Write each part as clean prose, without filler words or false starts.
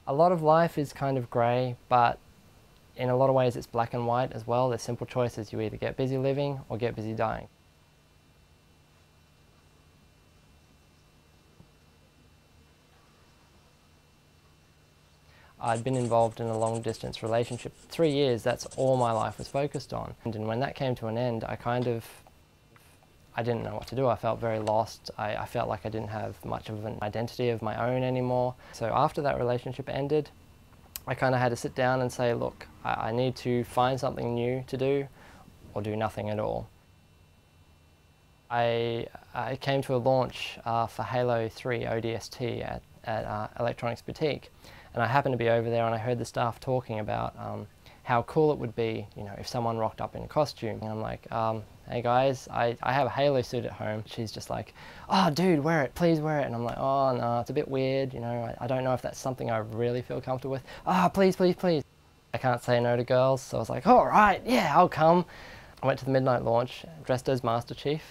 A lot of life is kind of grey, but in a lot of ways it's black and white as well. There's simple choices. You either get busy living or get busy dying. I'd been involved in a long distance relationship. 3 years, that's all my life was focused on. And when that came to an end, I didn't know what to do. I felt very lost. I felt like I didn't have much of an identity of my own anymore. So after that relationship ended, I kind of had to sit down and say, look, I need to find something new to do or do nothing at all. I came to a launch for Halo 3 ODST at Electronics Boutique, and I happened to be over there and I heard the staff talking about how cool it would be, you know, if someone rocked up in a costume. And I'm like, hey guys, I have a Halo suit at home. She's just like, oh dude, wear it, please wear it. And I'm like, oh no, it's a bit weird, you know, I don't know if that's something I really feel comfortable with. Oh, please, please, please. I can't say no to girls, so I was like, all right, yeah, I'll come. I went to the midnight launch, dressed as Master Chief.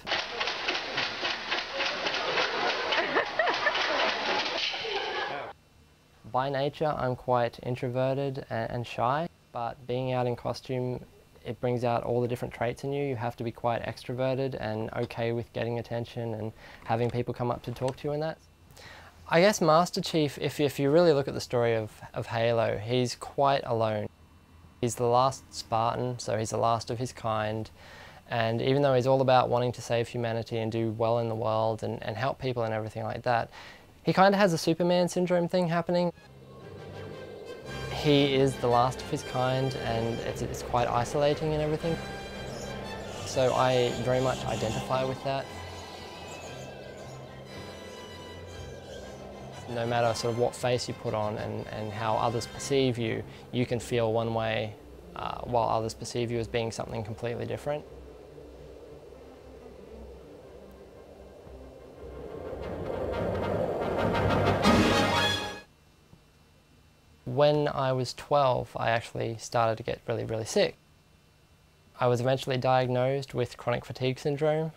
By nature, I'm quite introverted and shy, but being out in costume, it brings out all the different traits in you. You have to be quite extroverted and okay with getting attention and having people come up to talk to you and that. I guess Master Chief, if you really look at the story of Halo, he's quite alone. He's the last Spartan, so he's the last of his kind. And even though he's all about wanting to save humanity and do well in the world and help people and everything like that, he kind of has a Superman syndrome thing happening. He is the last of his kind and it's quite isolating and everything. So I very much identify with that. No matter sort of what face you put on and how others perceive you, you can feel one way while others perceive you as being something completely different. When I was 12, I actually started to get really, really sick. I was eventually diagnosed with chronic fatigue syndrome,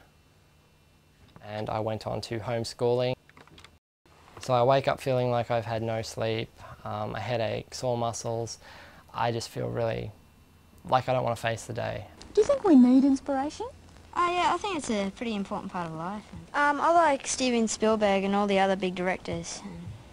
and I went on to homeschooling. So I wake up feeling like I've had no sleep, a headache, sore muscles. I just feel really like I don't want to face the day. Do you think we need inspiration? Oh yeah, I think it's a pretty important part of life. I like Steven Spielberg and all the other big directors.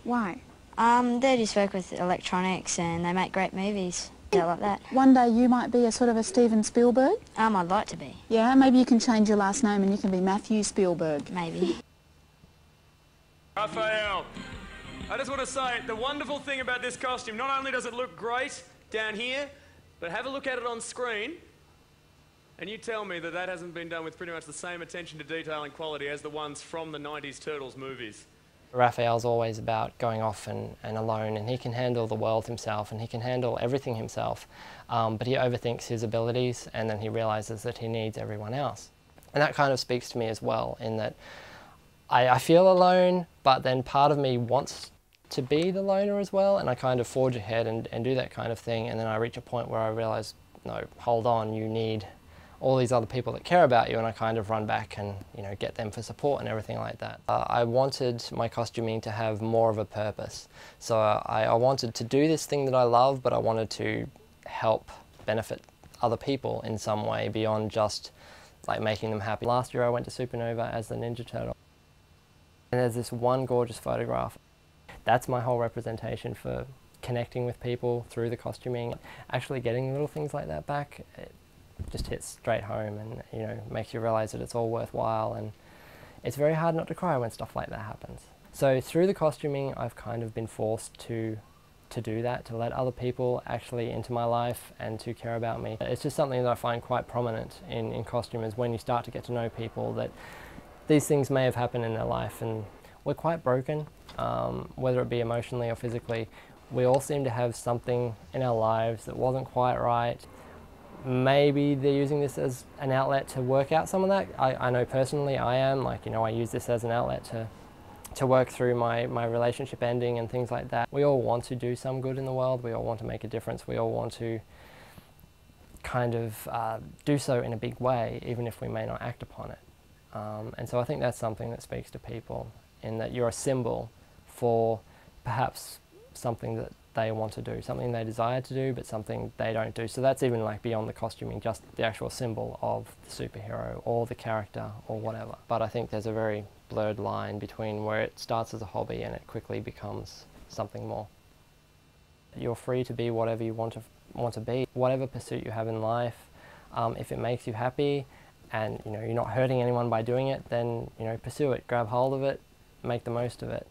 Why? They just work with electronics and they make great movies. Yeah, like that. One day you might be a sort of a Steven Spielberg? I'd like to be. Yeah, maybe you can change your last name and you can be Matthew Spielberg. Maybe. Raphael, I just want to say the wonderful thing about this costume, not only does it look great down here, but have a look at it on screen and you tell me that that hasn't been done with pretty much the same attention to detail and quality as the ones from the 90s Turtles movies. Raphael's always about going off and alone, and he can handle the world himself and he can handle everything himself, but he overthinks his abilities and then he realises that he needs everyone else. And that kind of speaks to me as well, in that I feel alone, but then part of me wants to be the loner as well, and I kind of forge ahead and do that kind of thing, and then I reach a point where I realise, no, hold on, you need all these other people that care about you, and I kind of run back and, you know, get them for support and everything like that. I wanted my costuming to have more of a purpose. So I wanted to do this thing that I love, but I wanted to help benefit other people in some way beyond just like making them happy. Last year I went to Supernova as the Ninja Turtle. And there's this one gorgeous photograph. That's my whole representation for connecting with people through the costuming. Actually getting little things like that back, it just hits straight home and, you know, makes you realise that it's all worthwhile, and it's very hard not to cry when stuff like that happens. So through the costuming I've kind of been forced to do that, to let other people actually into my life and to care about me. It's just something that I find quite prominent in costume, is when you start to get to know people that these things may have happened in their life and we're quite broken, whether it be emotionally or physically. We all seem to have something in our lives that wasn't quite right. Maybe they're using this as an outlet to work out some of that. I know personally I am, like, you know, I use this as an outlet to work through my relationship ending and things like that. We all want to do some good in the world, we all want to make a difference, we all want to kind of do so in a big way, even if we may not act upon it. And so I think that's something that speaks to people, in that you're a symbol for perhaps something that they want to do, something they desire to do, but something they don't do. So that's even like beyond the costuming, just the actual symbol of the superhero or the character or whatever. But I think there's a very blurred line between where it starts as a hobby and it quickly becomes something more. You're free to be whatever you want to be. Whatever pursuit you have in life, if it makes you happy and you're not hurting anyone by doing it, then pursue it, grab hold of it, make the most of it.